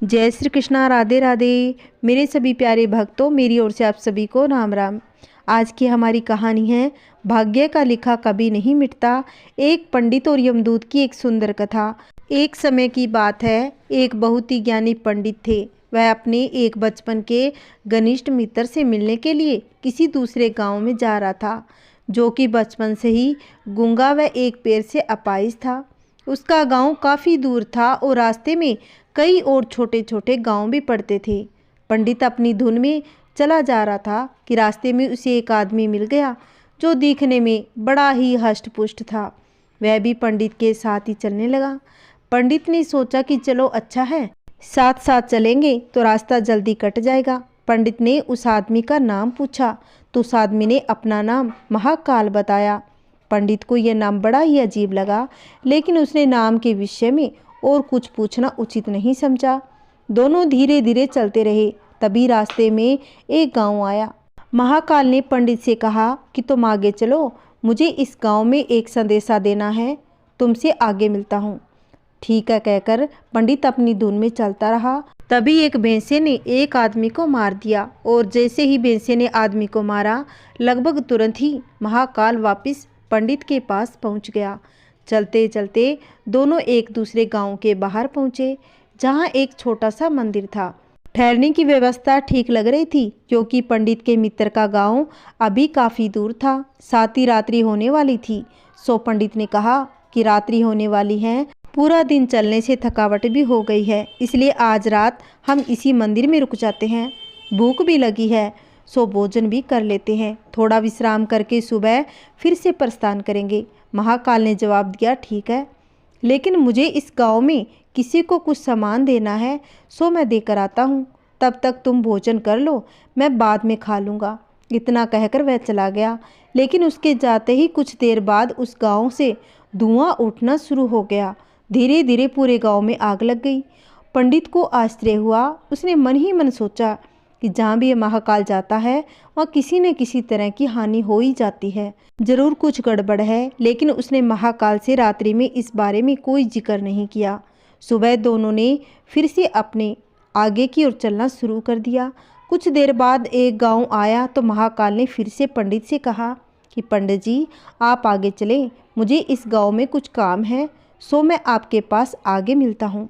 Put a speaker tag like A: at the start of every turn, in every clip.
A: जय श्री कृष्णा, राधे राधे। मेरे सभी प्यारे भक्तों, मेरी ओर से आप सभी को राम राम। आज की हमारी कहानी है भाग्य का लिखा कभी नहीं मिटता, एक पंडित और यमदूत की एक सुंदर कथा। एक समय की बात है, एक बहुत ही ज्ञानी पंडित थे। वह अपने एक बचपन के घनिष्ठ मित्र से मिलने के लिए किसी दूसरे गांव में जा रहा था, जो कि बचपन से ही गूंगा व एक पैर से अपाहिज था। उसका गांव काफ़ी दूर था और रास्ते में कई और छोटे छोटे गांव भी पड़ते थे। पंडित अपनी धुन में चला जा रहा था कि रास्ते में उसे एक आदमी मिल गया, जो दिखने में बड़ा ही हष्ट-पुष्ट था। वह भी पंडित के साथ ही चलने लगा। पंडित ने सोचा कि चलो अच्छा है, साथ साथ चलेंगे तो रास्ता जल्दी कट जाएगा। पंडित ने उस आदमी का नाम पूछा तो उस आदमी ने अपना नाम महाकाल बताया। पंडित को यह नाम बड़ा ही अजीब लगा, लेकिन उसने नाम के विषय में और कुछ पूछना उचित नहीं समझा। दोनों धीरे धीरे चलते रहे। तभी रास्ते में एक गांव आया। महाकाल ने पंडित से कहा कि तुम आगे चलो, मुझे इस गांव में एक संदेशा देना है, तुमसे आगे मिलता हूँ। ठीक है कहकर पंडित अपनी धुन में चलता रहा। तभी एक भैंसे ने एक आदमी को मार दिया और जैसे ही भैंसे ने आदमी को मारा, लगभग तुरंत ही महाकाल वापस पंडित के पास पहुंच गया। चलते चलते दोनों एक दूसरे गांव के बाहर पहुंचे, जहां एक छोटा सा मंदिर था। ठहरने की व्यवस्था ठीक लग रही थी, क्योंकि पंडित के मित्र का गांव अभी काफ़ी दूर था। साथ ही रात्रि होने वाली थी। सो पंडित ने कहा कि रात्रि होने वाली है, पूरा दिन चलने से थकावट भी हो गई है, इसलिए आज रात हम इसी मंदिर में रुक जाते हैं। भूख भी लगी है, सो भोजन भी कर लेते हैं। थोड़ा विश्राम करके सुबह फिर से प्रस्थान करेंगे। महाकाल ने जवाब दिया, ठीक है, लेकिन मुझे इस गांव में किसी को कुछ सामान देना है, सो मैं देकर आता हूँ। तब तक तुम भोजन कर लो, मैं बाद में खा लूँगा। इतना कहकर वह चला गया। लेकिन उसके जाते ही कुछ देर बाद उस गांव से धुआं उठना शुरू हो गया। धीरे धीरे पूरे गांव में आग लग गई। पंडित को आश्चर्य हुआ। उसने मन ही मन सोचा कि जहाँ भी ये महाकाल जाता है, वहाँ किसी न किसी तरह की हानि हो ही जाती है, जरूर कुछ गड़बड़ है। लेकिन उसने महाकाल से रात्रि में इस बारे में कोई जिक्र नहीं किया। सुबह दोनों ने फिर से अपने आगे की ओर चलना शुरू कर दिया। कुछ देर बाद एक गांव आया तो महाकाल ने फिर से पंडित से कहा कि पंडित जी, आप आगे चलें, मुझे इस गांव में कुछ काम है, सो मैं आपके पास आगे मिलता हूँ।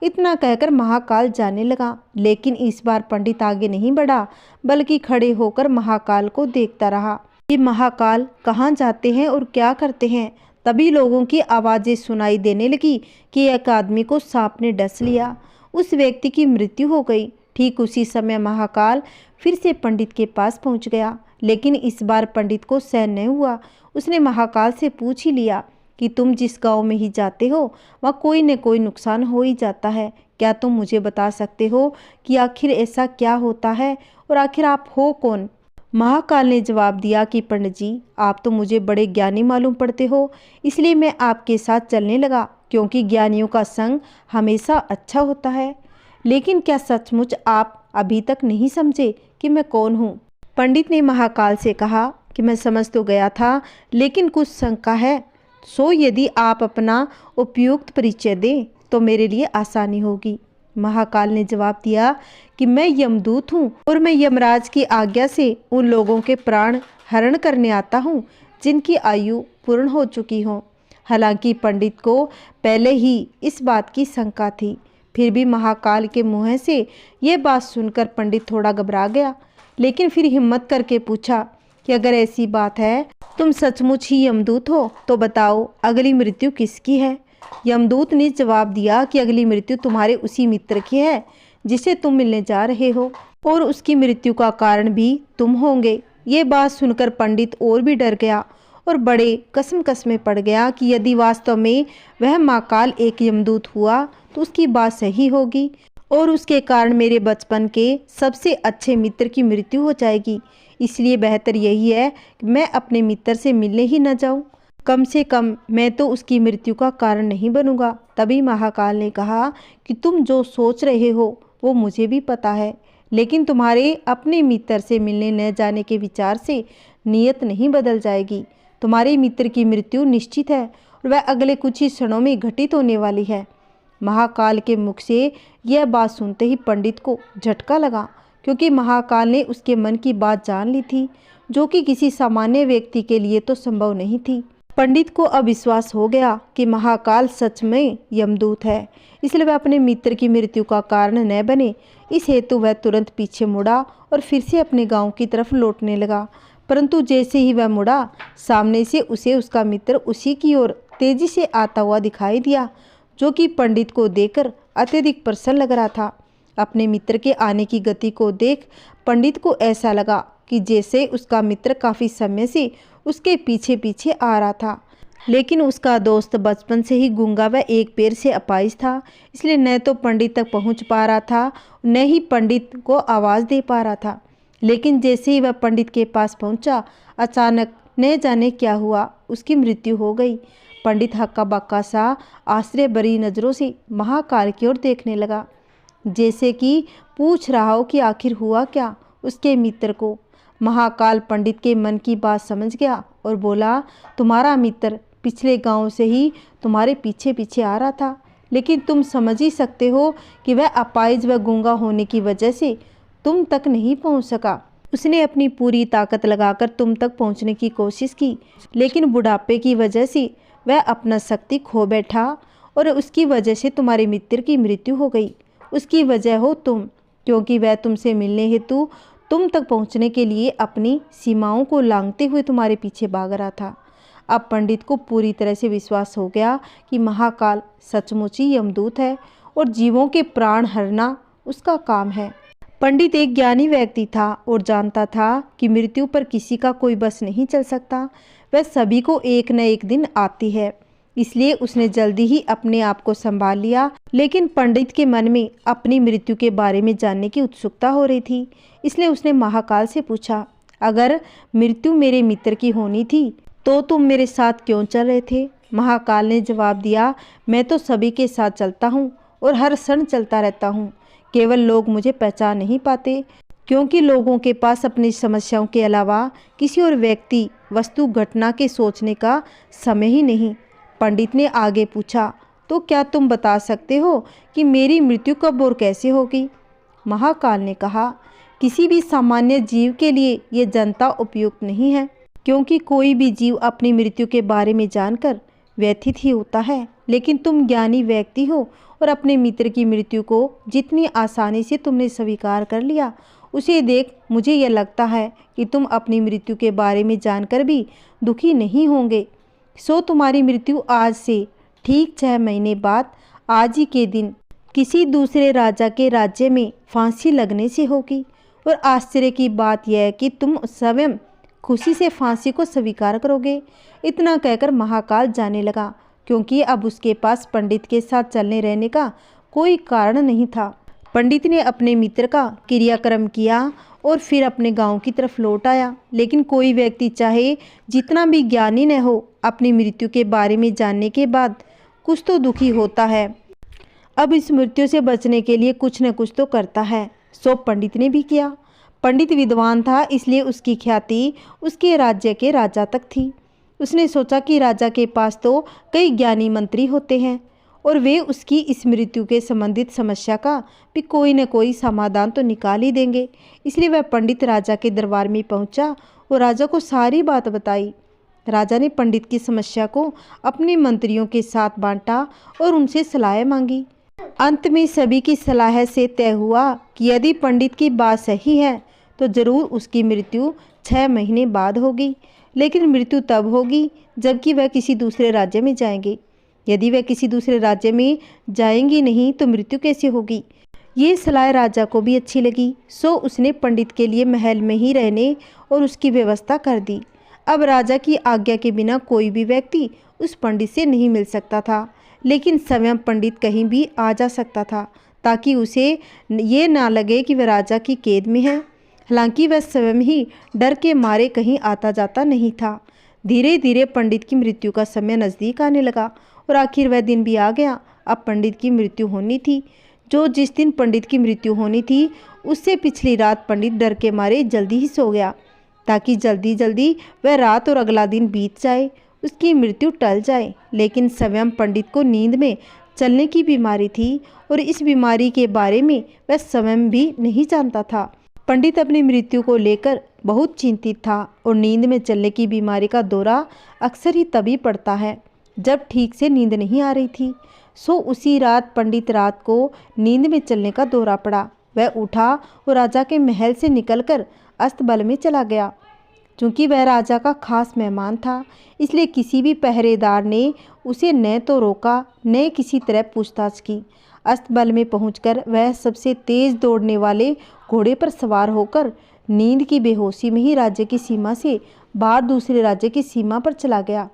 A: इतना कहकर महाकाल जाने लगा। लेकिन इस बार पंडित आगे नहीं बढ़ा, बल्कि खड़े होकर महाकाल को देखता रहा कि महाकाल कहाँ जाते हैं और क्या करते हैं। तभी लोगों की आवाज़ें सुनाई देने लगी कि एक आदमी को सांप ने डस लिया, उस व्यक्ति की मृत्यु हो गई। ठीक उसी समय महाकाल फिर से पंडित के पास पहुंच गया, लेकिन इस बार पंडित को सहन नहीं हुआ। उसने महाकाल से पूछ ही लिया कि तुम जिस गांव में ही जाते हो, वहाँ कोई न कोई नुकसान हो ही जाता है। क्या तुम मुझे बता सकते हो कि आखिर ऐसा क्या होता है और आखिर आप हो कौन? महाकाल ने जवाब दिया कि पंडित जी, आप तो मुझे बड़े ज्ञानी मालूम पड़ते हो, इसलिए मैं आपके साथ चलने लगा, क्योंकि ज्ञानियों का संग हमेशा अच्छा होता है। लेकिन क्या सचमुच आप अभी तक नहीं समझे कि मैं कौन हूँ? पंडित ने महाकाल से कहा कि मैं समझ तो गया था, लेकिन कुछ शंका है। सो यदि आप अपना उपयुक्त परिचय दें तो मेरे लिए आसानी होगी। महाकाल ने जवाब दिया कि मैं यमदूत हूँ और मैं यमराज की आज्ञा से उन लोगों के प्राण हरण करने आता हूँ जिनकी आयु पूर्ण हो चुकी हो। हालांकि पंडित को पहले ही इस बात की शंका थी, फिर भी महाकाल के मुँह से ये बात सुनकर पंडित थोड़ा घबरा गया। लेकिन फिर हिम्मत करके पूछा कि अगर ऐसी बात है, तुम सचमुच ही यमदूत हो, तो बताओ अगली मृत्यु किसकी है? यमदूत ने जवाब दिया कि अगली मृत्यु तुम्हारे उसी मित्र की है जिसे तुम मिलने जा रहे हो, और उसकी मृत्यु का कारण भी तुम होंगे। ये बात सुनकर पंडित और भी डर गया और बड़े कसम में पड़ गया कि यदि वास्तव में वह महाकाल एक यमदूत हुआ तो उसकी बात सही होगी और उसके कारण मेरे बचपन के सबसे अच्छे मित्र की मृत्यु हो जाएगी। इसलिए बेहतर यही है कि मैं अपने मित्र से मिलने ही न जाऊं। कम से कम मैं तो उसकी मृत्यु का कारण नहीं बनूंगा। तभी महाकाल ने कहा कि तुम जो सोच रहे हो वो मुझे भी पता है, लेकिन तुम्हारे अपने मित्र से मिलने न जाने के विचार से नीयत नहीं बदल जाएगी। तुम्हारे मित्र की मृत्यु निश्चित है और वह अगले कुछ ही क्षणों में घटित होने वाली है। महाकाल के मुख से यह बात सुनते ही पंडित को झटका लगा, क्योंकि महाकाल ने उसके मन की बात जान ली थी, जो कि किसी सामान्य व्यक्ति के लिए तो संभव नहीं थी। पंडित को अब विश्वास हो गया कि महाकाल सच में यमदूत है, इसलिए वह अपने मित्र की मृत्यु का कारण न बने, इस हेतु वह तुरंत पीछे मुड़ा और फिर से अपने गांव की तरफ लौटने लगा। परंतु जैसे ही वह मुड़ा, सामने से उसे उसका मित्र उसी की ओर तेजी से आता हुआ दिखाई दिया, जो कि पंडित को देखकर अत्यधिक प्रसन्न लग रहा था। अपने मित्र के आने की गति को देख पंडित को ऐसा लगा कि जैसे उसका मित्र काफ़ी समय से उसके पीछे पीछे आ रहा था। लेकिन उसका दोस्त बचपन से ही गूंगा व एक पैर से अपाहिज था, इसलिए न तो पंडित तक पहुंच पा रहा था, न ही पंडित को आवाज़ दे पा रहा था। लेकिन जैसे ही वह पंडित के पास पहुंचा, अचानक न जाने क्या हुआ, उसकी मृत्यु हो गई। पंडित हक्का बक्का सा आश्चर्य भरी नज़रों से महाकाल की ओर देखने लगा, जैसे कि पूछ रहा हो कि आखिर हुआ क्या उसके मित्र को। महाकाल पंडित के मन की बात समझ गया और बोला, तुम्हारा मित्र पिछले गांव से ही तुम्हारे पीछे पीछे आ रहा था, लेकिन तुम समझ ही सकते हो कि वह अपाहिज व गूंगा होने की वजह से तुम तक नहीं पहुंच सका। उसने अपनी पूरी ताकत लगाकर तुम तक पहुंचने की कोशिश की, लेकिन बुढ़ापे की वजह से वह अपना शक्ति खो बैठा और उसकी वजह से तुम्हारे मित्र की मृत्यु हो गई। उसकी वजह हो तुम, क्योंकि वह तुमसे मिलने हेतु तुम तक पहुंचने के लिए अपनी सीमाओं को लांघते हुए तुम्हारे पीछे भाग रहा था। अब पंडित को पूरी तरह से विश्वास हो गया कि महाकाल सचमुच ही यमदूत है और जीवों के प्राण हरना उसका काम है। पंडित एक ज्ञानी व्यक्ति था और जानता था कि मृत्यु पर किसी का कोई बस नहीं चल सकता, वह सभी को एक न एक दिन आती है। इसलिए उसने जल्दी ही अपने आप को संभाल लिया। लेकिन पंडित के मन में अपनी मृत्यु के बारे में जानने की उत्सुकता हो रही थी, इसलिए उसने महाकाल से पूछा, अगर मृत्यु मेरे मित्र की होनी थी तो तुम मेरे साथ क्यों चल रहे थे? महाकाल ने जवाब दिया, मैं तो सभी के साथ चलता हूँ और हर क्षण चलता रहता हूँ, केवल लोग मुझे पहचान नहीं पाते, क्योंकि लोगों के पास अपनी समस्याओं के अलावा किसी और व्यक्ति, वस्तु, घटना के सोचने का समय ही नहीं। पंडित ने आगे पूछा, तो क्या तुम बता सकते हो कि मेरी मृत्यु कब और कैसे होगी? महाकाल ने कहा, किसी भी सामान्य जीव के लिए ये जनता उपयुक्त नहीं है, क्योंकि कोई भी जीव अपनी मृत्यु के बारे में जानकर व्यथित ही होता है। लेकिन तुम ज्ञानी व्यक्ति हो और अपने मित्र की मृत्यु को जितनी आसानी से तुमने स्वीकार कर लिया, उसे देख मुझे यह लगता है कि तुम अपनी मृत्यु के बारे में जानकर भी दुखी नहीं होंगे। सो तुम्हारी मृत्यु आज से ठीक 6 महीने बाद आज ही के दिन किसी दूसरे राजा के राज्य में फांसी लगने से होगी। और आश्चर्य की बात यह है कि तुम स्वयं खुशी से फांसी को स्वीकार करोगे। इतना कहकर महाकाल जाने लगा, क्योंकि अब उसके पास पंडित के साथ चलने रहने का कोई कारण नहीं था। पंडित ने अपने मित्र का क्रियाक्रम किया और फिर अपने गांव की तरफ लौट आया। लेकिन कोई व्यक्ति चाहे जितना भी ज्ञानी न हो, अपनी मृत्यु के बारे में जानने के बाद कुछ तो दुखी होता है। अब इस मृत्यु से बचने के लिए कुछ न कुछ तो करता है। सो पंडित ने भी किया। पंडित विद्वान था, इसलिए उसकी ख्याति उसके राज्य के राजा तक थी। उसने सोचा कि राजा के पास तो कई ज्ञानी मंत्री होते हैं और वे उसकी इस मृत्यु के संबंधित समस्या का भी कोई न कोई समाधान तो निकाल ही देंगे। इसलिए वह पंडित राजा के दरबार में पहुंचा और राजा को सारी बात बताई। राजा ने पंडित की समस्या को अपने मंत्रियों के साथ बांटा और उनसे सलाह मांगी। अंत में सभी की सलाह से तय हुआ कि यदि पंडित की बात सही है तो जरूर उसकी मृत्यु 6 महीने बाद होगी। लेकिन मृत्यु तब होगी जबकि वह किसी दूसरे राज्य में जाएंगे। यदि वह किसी दूसरे राज्य में जाएंगी नहीं तो मृत्यु कैसे होगी? ये सलाह राजा को भी अच्छी लगी। सो उसने पंडित के लिए महल में ही रहने और उसकी व्यवस्था कर दी। अब राजा की आज्ञा के बिना कोई भी व्यक्ति उस पंडित से नहीं मिल सकता था, लेकिन स्वयं पंडित कहीं भी आ जा सकता था, ताकि उसे ये ना लगे कि वह राजा की कैद में है। हालांकि वह स्वयं ही डर के मारे कहीं आता जाता नहीं था। धीरे धीरे पंडित की मृत्यु का समय नज़दीक आने लगा और आखिर वह दिन भी आ गया। अब पंडित की मृत्यु होनी थी। जिस दिन पंडित की मृत्यु होनी थी उससे पिछली रात पंडित डर के मारे जल्दी ही सो गया, ताकि जल्दी जल्दी वह रात और अगला दिन बीत जाए, उसकी मृत्यु टल जाए। लेकिन स्वयं पंडित को नींद में चलने की बीमारी थी और इस बीमारी के बारे में वह स्वयं भी नहीं जानता था। पंडित अपनी मृत्यु को लेकर बहुत चिंतित था और नींद में चलने की बीमारी का दौरा अक्सर ही तभी पड़ता है जब ठीक से नींद नहीं आ रही थी। सो उसी रात पंडित रात को नींद में चलने का दौरा पड़ा। वह उठा और राजा के महल से निकलकर अस्तबल में चला गया। चूँकि वह राजा का खास मेहमान था, इसलिए किसी भी पहरेदार ने उसे न तो रोका न किसी तरह पूछताछ की। अस्तबल में पहुंचकर वह सबसे तेज दौड़ने वाले घोड़े पर सवार होकर नींद की बेहोशी में ही राज्य की सीमा से बाहर दूसरे राज्य की सीमा पर चला गया।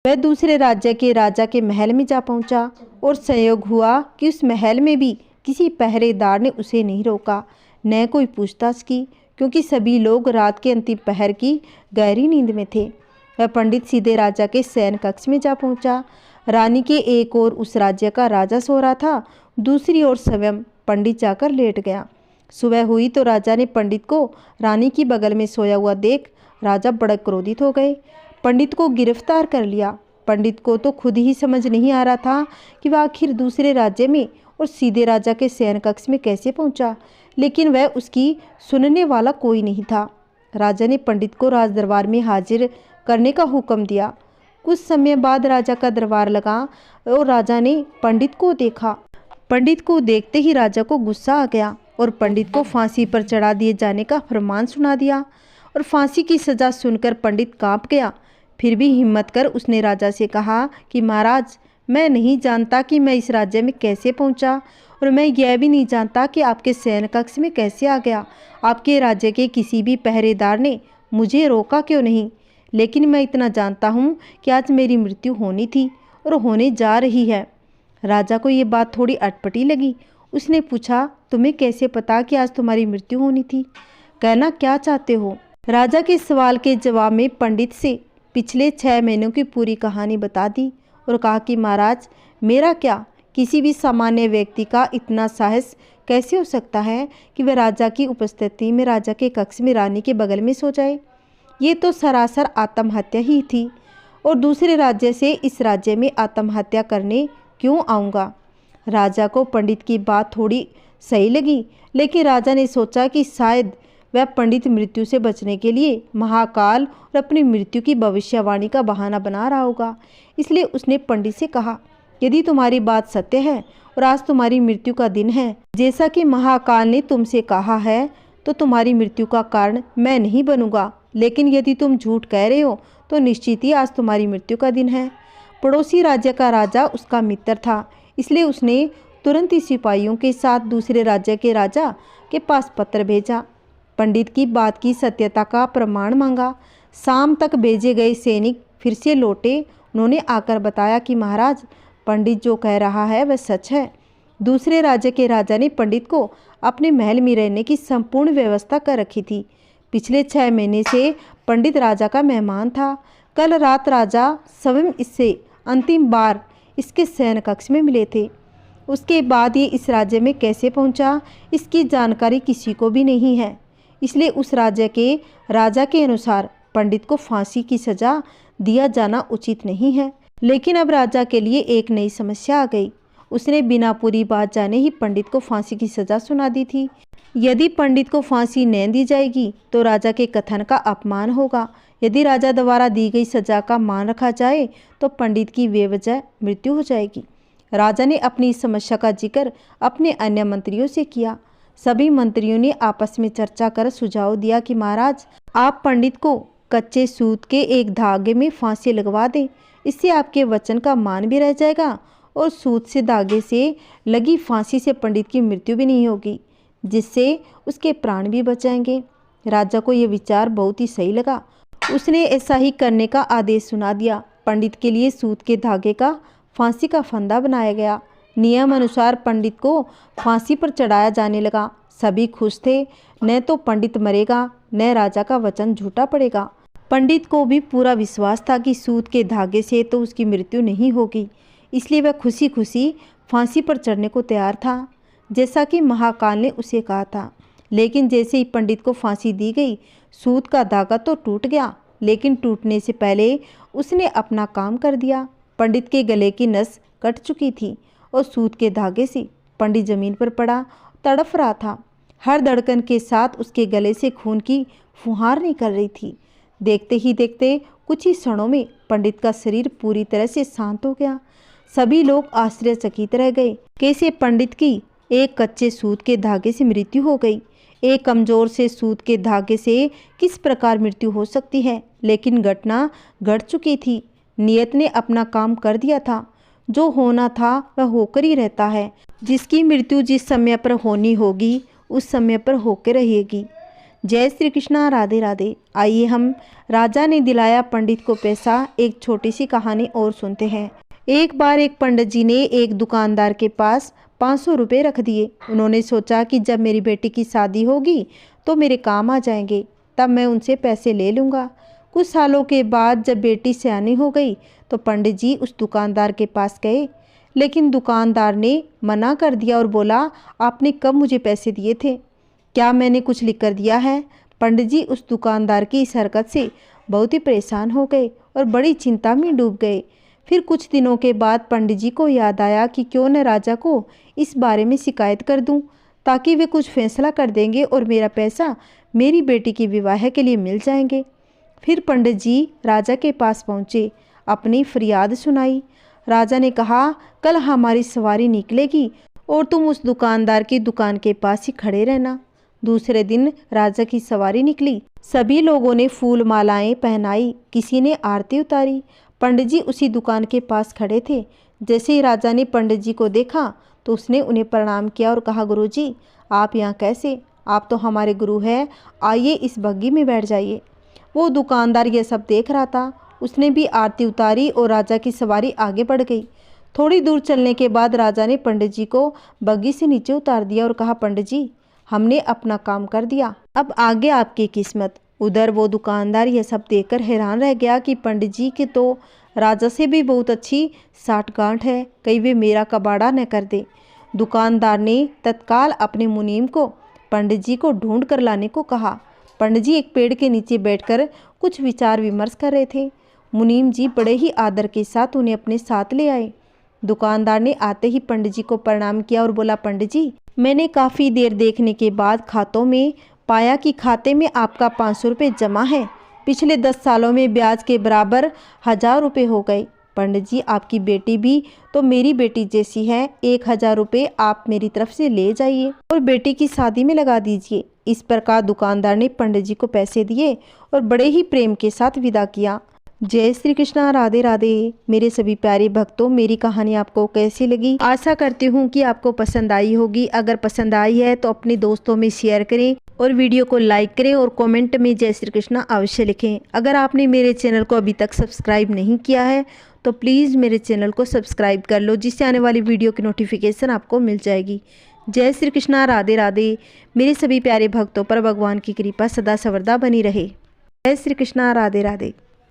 A: वह दूसरे राज्य के राजा के महल में जा पहुंचा और संयोग हुआ कि उस महल में भी किसी पहरेदार ने उसे नहीं रोका, न कोई पूछताछ की, क्योंकि सभी लोग रात के अंतिम पहर की गहरी नींद में थे। वह पंडित सीधे राजा के शयन कक्ष में जा पहुंचा। रानी के एक ओर उस राज्य का राजा सो रहा था, दूसरी ओर स्वयं पंडित जाकर लेट गया। सुबह हुई तो राजा ने पंडित को रानी की बगल में सोया हुआ देख राजा बड़े क्रोधित हो गए। पंडित को गिरफ्तार कर लिया। पंडित को तो खुद ही समझ नहीं आ रहा था कि वह आखिर दूसरे राज्य में और सीधे राजा के शयन कक्ष में कैसे पहुंचा, लेकिन वह उसकी सुनने वाला कोई नहीं था। राजा ने पंडित को राज दरबार में हाजिर करने का हुक्म दिया। कुछ समय बाद राजा का दरबार लगा और राजा ने पंडित को देखा। पंडित को देखते ही राजा को गुस्सा आ गया और पंडित को फांसी पर चढ़ा दिए जाने का फरमान सुना दिया। और फांसी की सज़ा सुनकर पंडित कांप गया। फिर भी हिम्मत कर उसने राजा से कहा कि महाराज, मैं नहीं जानता कि मैं इस राज्य में कैसे पहुंचा, और मैं यह भी नहीं जानता कि आपके शयन कक्ष में कैसे आ गया। आपके राज्य के किसी भी पहरेदार ने मुझे रोका क्यों नहीं, लेकिन मैं इतना जानता हूँ कि आज मेरी मृत्यु होनी थी और होने जा रही है। राजा को ये बात थोड़ी अटपटी लगी। उसने पूछा, तुम्हें कैसे पता कि आज तुम्हारी मृत्यु होनी थी? कहना क्या चाहते हो? राजा के सवाल के जवाब में पंडित से पिछले 6 महीनों की पूरी कहानी बता दी और कहा कि महाराज, मेरा क्या, किसी भी सामान्य व्यक्ति का इतना साहस कैसे हो सकता है कि वह राजा की उपस्थिति में राजा के कक्ष में रानी के बगल में सो जाए। ये तो सरासर आत्महत्या ही थी, और दूसरे राज्य से इस राज्य में आत्महत्या करने क्यों आऊँगा। राजा को पंडित की बात थोड़ी सही लगी, लेकिन राजा ने सोचा कि शायद वह पंडित मृत्यु से बचने के लिए महाकाल और अपनी मृत्यु की भविष्यवाणी का बहाना बना रहा होगा। इसलिए उसने पंडित से कहा, यदि तुम्हारी बात सत्य है और आज तुम्हारी मृत्यु का दिन है, जैसा कि महाकाल ने तुमसे कहा है, तो तुम्हारी मृत्यु का कारण मैं नहीं बनूंगा। लेकिन यदि तुम झूठ कह रहे हो तो निश्चित ही आज तुम्हारी मृत्यु का दिन है। पड़ोसी राज्य का राजा उसका मित्र था, इसलिए उसने तुरंत ही सिपाहियों के साथ दूसरे राज्य के राजा के पास पत्र भेजा। पंडित की बात की सत्यता का प्रमाण मांगा। शाम तक भेजे गए सैनिक फिर से लौटे। उन्होंने आकर बताया कि महाराज, पंडित जो कह रहा है वह सच है। दूसरे राज्य के राजा ने पंडित को अपने महल में रहने की संपूर्ण व्यवस्था कर रखी थी। पिछले 6 महीने से पंडित राजा का मेहमान था। कल रात राजा स्वयं इससे अंतिम बार इसके शयन कक्ष में मिले थे। उसके बाद ये इस राज्य में कैसे पहुंचा, इसकी जानकारी किसी को भी नहीं है। इसलिए उस राज्य के राजा के अनुसार पंडित को फांसी की सज़ा दिया जाना उचित नहीं है। लेकिन अब राजा के लिए एक नई समस्या आ गई। उसने बिना पूरी बात जाने ही पंडित को फांसी की सज़ा सुना दी थी। यदि पंडित को फांसी न दी जाएगी तो राजा के कथन का अपमान होगा। यदि राजा द्वारा दी गई सज़ा का मान रखा जाए तो पंडित की बेवजह मृत्यु हो जाएगी। राजा ने अपनी इस समस्या का जिक्र अपने अन्य मंत्रियों से किया। सभी मंत्रियों ने आपस में चर्चा कर सुझाव दिया कि महाराज, आप पंडित को कच्चे सूत के एक धागे में फांसी लगवा दें। इससे आपके वचन का मान भी रह जाएगा और सूत से धागे से लगी फांसी से पंडित की मृत्यु भी नहीं होगी, जिससे उसके प्राण भी बच जाएंगे। राजा को यह विचार बहुत ही सही लगा। उसने ऐसा ही करने का आदेश सुना दिया। पंडित के लिए सूत के धागे का फांसी का फंदा बनाया गया। नियम अनुसार पंडित को फांसी पर चढ़ाया जाने लगा। सभी खुश थे। न तो पंडित मरेगा, न राजा का वचन झूठा पड़ेगा। पंडित को भी पूरा विश्वास था कि सूत के धागे से तो उसकी मृत्यु नहीं होगी, इसलिए वह खुशी खुशी फांसी पर चढ़ने को तैयार था, जैसा कि महाकाल ने उसे कहा था। लेकिन जैसे ही पंडित को फांसी दी गई, सूत का धागा तो टूट गया, लेकिन टूटने से पहले उसने अपना काम कर दिया। पंडित के गले की नस कट चुकी थी और सूत के धागे से पंडित जमीन पर पड़ा तड़फ रहा था। हर धड़कन के साथ उसके गले से खून की फुहार निकल रही थी। देखते ही देखते कुछ ही क्षणों में पंडित का शरीर पूरी तरह से शांत हो गया। सभी लोग आश्चर्यचकित रह गए। कैसे पंडित की एक कच्चे सूत के धागे से मृत्यु हो गई। एक कमजोर से सूत के धागे से किस प्रकार मृत्यु हो सकती है। लेकिन घटना घट चुकी थी। नियत ने अपना काम कर दिया था। जो होना था वह होकर ही रहता है। जिसकी मृत्यु जिस समय पर होनी होगी उस समय पर होकर रहेगी। जय श्री कृष्णा, राधे राधे। आइए हम राजा ने दिलाया पंडित को पैसा एक छोटी सी कहानी और सुनते हैं। एक बार एक पंडित जी ने एक दुकानदार के पास 500 रुपये रख दिए। उन्होंने सोचा कि जब मेरी बेटी की शादी होगी तो मेरे काम आ जाएंगे, तब मैं उनसे पैसे ले लूँगा। कुछ सालों के बाद जब बेटी सयानी हो गई तो पंडित जी उस दुकानदार के पास गए, लेकिन दुकानदार ने मना कर दिया और बोला, आपने कब मुझे पैसे दिए थे? क्या मैंने कुछ लिख कर दिया है? पंडित जी उस दुकानदार की इस हरकत से बहुत ही परेशान हो गए और बड़ी चिंता में डूब गए। फिर कुछ दिनों के बाद पंडित जी को याद आया कि क्यों न राजा को इस बारे में शिकायत कर दूं, ताकि वे कुछ फैसला कर देंगे और मेरा पैसा मेरी बेटी के विवाह के लिए मिल जाएंगे। फिर पंडित जी राजा के पास पहुँचे, अपनी फरियाद सुनाई। राजा ने कहा, कल हमारी सवारी निकलेगी और तुम उस दुकानदार की दुकान के पास ही खड़े रहना। दूसरे दिन राजा की सवारी निकली। सभी लोगों ने फूल मालाएं पहनाई, किसी ने आरती उतारी। पंडित जी उसी दुकान के पास खड़े थे। जैसे ही राजा ने पंडित जी को देखा तो उसने उन्हें प्रणाम किया और कहा, गुरुजी आप यहाँ कैसे? आप तो हमारे गुरु हैं, आइए इस बग्गी में बैठ जाइए। वो दुकानदार ये सब देख रहा था। उसने भी आरती उतारी और राजा की सवारी आगे बढ़ गई। थोड़ी दूर चलने के बाद राजा ने पंडित जी को बग्गी से नीचे उतार दिया और कहा, पंडित जी हमने अपना काम कर दिया, अब आगे आपकी किस्मत। उधर वो दुकानदार यह सब देखकर हैरान रह गया कि पंडित जी के तो राजा से भी बहुत अच्छी साठगांठ है, कहीं वे मेरा कबाड़ा न कर दे। दुकानदार ने तत्काल अपने मुनीम को पंडित जी को ढूंढ कर लाने को कहा। पंडित जी एक पेड़ के नीचे बैठकर कुछ विचार विमर्श कर रहे थे। मुनीम जी बड़े ही आदर के साथ उन्हें अपने साथ ले आए। दुकानदार ने आते ही पंडित जी को प्रणाम किया और बोला, पंडित जी मैंने काफ़ी देर देखने के बाद खातों में पाया कि खाते में आपका 500 रुपये जमा है। पिछले 10 सालों में ब्याज के बराबर 1000 रुपये हो गए। पंडित जी आपकी बेटी भी तो मेरी बेटी जैसी है, 1000 रुपये आप मेरी तरफ से ले जाइए और बेटी की शादी में लगा दीजिए। इस प्रकार दुकानदार ने पंडित जी को पैसे दिए और बड़े ही प्रेम के साथ विदा किया। जय श्री कृष्णा, राधे राधे। मेरे सभी प्यारे भक्तों, मेरी कहानी आपको कैसी लगी? आशा करती हूँ कि आपको पसंद आई होगी। अगर पसंद आई है तो अपने दोस्तों में शेयर करें और वीडियो को लाइक करें और कमेंट में जय श्री कृष्णा अवश्य लिखें। अगर आपने मेरे चैनल को अभी तक सब्सक्राइब नहीं किया है तो प्लीज़ मेरे चैनल को सब्सक्राइब कर लो, जिससे आने वाली वीडियो की नोटिफिकेशन आपको मिल जाएगी। जय श्री कृष्णा, राधे राधे। मेरे सभी प्यारे भक्तों पर भगवान की कृपा सदा सर्वदा बनी रहे। जय श्री कृष्णा, राधे राधे।